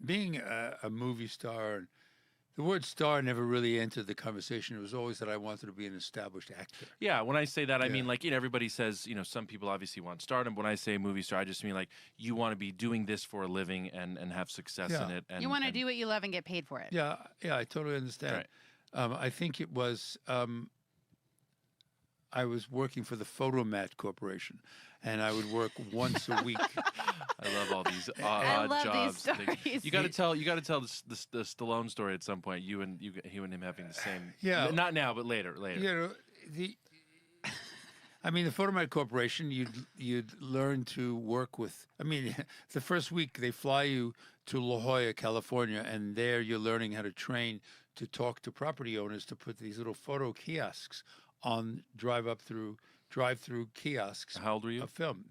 being a movie star, the word star never really entered the conversation. It was always that I wanted to be an established actor. Yeah, when I say that, I mean, Yeah. like, everybody says, some people obviously want stardom. When I say movie star, I just mean like you want to be doing this for a living and have success in Yeah. it. And You want to do what you love and get paid for it. Yeah, I totally understand. Right. I think it was I was working for the Photomat Corporation, and I would work once a week. I love all these I odd love jobs. these stories. You got to tell the Stallone story at some point. You and him having the same. Yeah. Not now, but later. I mean, the Photomat Corporation, you'd learn to work with. I mean, the first week they fly you to La Jolla, California, and there you're learning how to train to talk to property owners to put these little photo kiosks on drive-through kiosks. How old were you? Of film.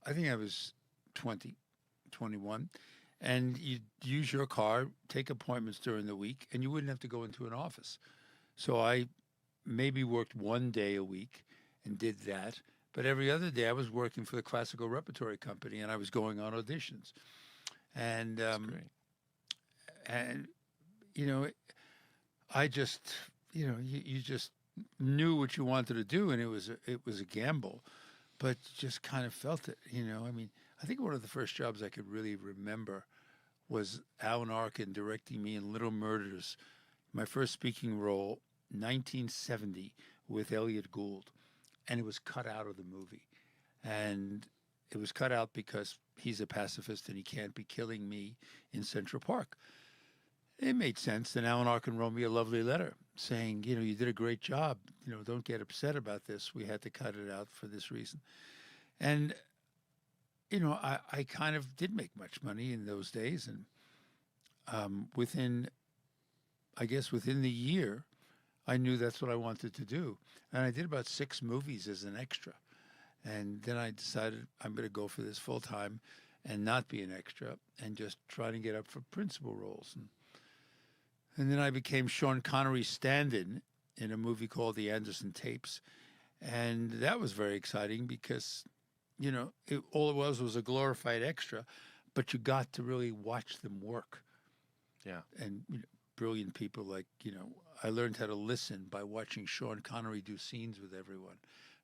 I think I was 20, 21. And you'd use your car, take appointments during the week, and you wouldn't have to go into an office. So I maybe worked one day a week and did that. But every other day I was working for the Classical Repertory Company, and I was going on auditions. And That's great. and I just you just knew what you wanted to do, and it was a gamble, but just kind of felt it. I mean, I think one of the first jobs I could really remember was Alan Arkin directing me in Little Murders, my first speaking role, 1970, with Elliot Gould, and it was cut out of the movie, and it was cut out because he's a pacifist and he can't be killing me in Central Park. It made sense. Then Alan Arkin wrote me a lovely letter saying, you did a great job. Don't get upset about this. We had to cut it out for this reason. And, I kind of did make much money in those days. And within the year, I knew that's what I wanted to do. And I did about 6 movies as an extra. And then I decided I'm going to go for this full time and not be an extra and just try to get up for principal roles. And then I became Sean Connery's stand-in in a movie called The Anderson Tapes. And that was very exciting because, all it was a glorified extra, but you got to really watch them work. Yeah. And brilliant people like, I learned how to listen by watching Sean Connery do scenes with everyone,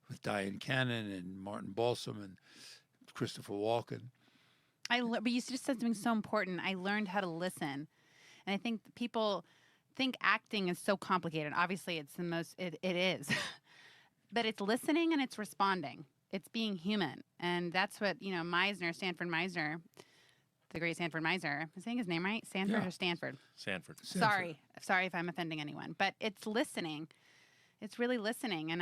with Diane Cannon and Martin Balsam and Christopher Walken. But you just said something so important. I learned how to listen. And I think people think acting is so complicated. Obviously, it's the most, it is. But it's listening and it's responding. It's being human. And that's what, Stanford Meisner, the great Stanford Meisner, am I saying his name right? Stanford or Stanford? Sanford. Sorry if I'm offending anyone. But it's listening. It's really listening.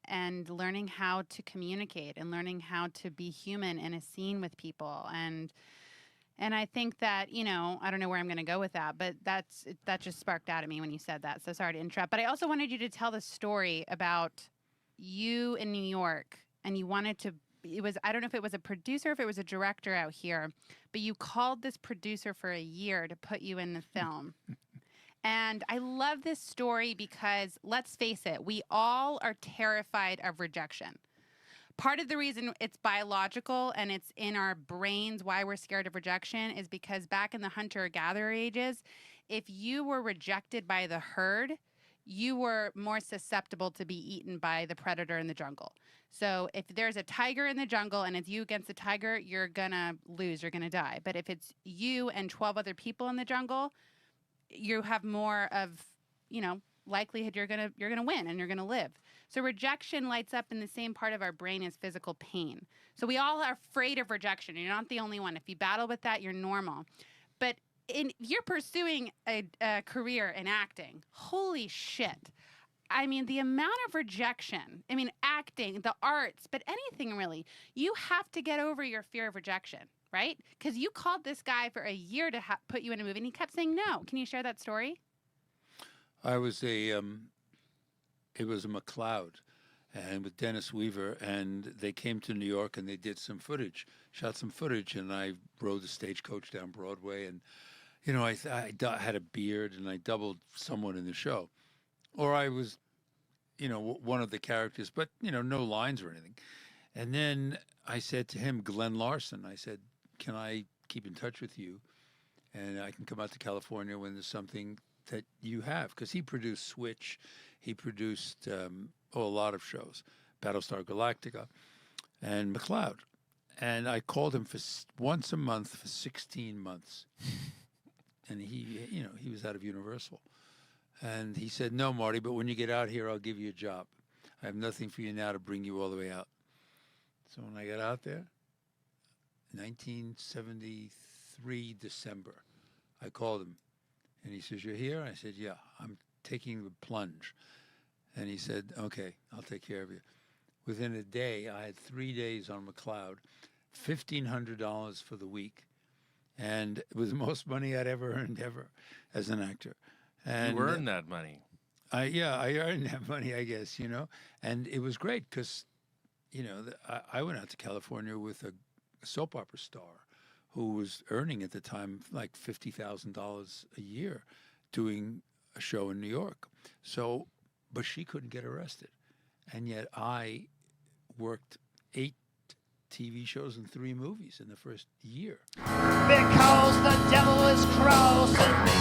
And learning how to communicate and learning how to be human in a scene with people. And I think that, I don't know where I'm going to go with that, but that just sparked out at me when you said that. So sorry to interrupt. But I also wanted you to tell the story about you in New York, and you wanted to, I don't know if it was a producer, if it was a director out here, but you called this producer for a year to put you in the film. And I love this story because, let's face it, we all are terrified of rejection. Part of the reason it's biological and it's in our brains why we're scared of rejection is because back in the hunter-gatherer ages, if you were rejected by the herd, you were more susceptible to be eaten by the predator in the jungle. So if there's a tiger in the jungle and it's you against the tiger, you're going to lose, you're going to die. But if it's you and 12 other people in the jungle, you have more of, likelihood you're gonna win and you're gonna live. So rejection lights up in the same part of our brain as physical pain. So we all are afraid of rejection. You're not the only one. If you battle with that, you're normal. But if you're pursuing a career in acting, holy shit. I mean, the amount of rejection, acting, the arts, but anything really, you have to get over your fear of rejection, right? Because you called this guy for a year to put you in a movie, and he kept saying no. Can you share that story? It was a McLeod, and with Dennis Weaver, and they came to New York and they did shot some footage, and I rode the stagecoach down Broadway, and I had a beard and I doubled someone in the show, or I was, one of the characters, but no lines or anything. And then I said to him, Glenn Larson, I said, can I keep in touch with you? And I can come out to California when there's something that you have. Because he produced Switch. He produced a lot of shows, Battlestar Galactica and McCloud. And I called him for once a month for 16 months. And he was out of Universal. And he said, no, Marty, but when you get out here, I'll give you a job. I have nothing for you now to bring you all the way out. So when I got out there, 1973 December, I called him. And he says, you're here? I said, yeah, I'm taking the plunge. And he said, okay, I'll take care of you. Within a day, I had 3 days on McCloud, $1,500 for the week. And it was the most money I'd ever earned as an actor. And you earned that money. I earned that money, I guess, And it was great because, I went out to California with a soap opera star who was earning at the time like $50,000 a year doing a show in New York. So, but she couldn't get arrested. And yet I worked 8 TV shows and 3 movies in the first year. Because the devil is crossing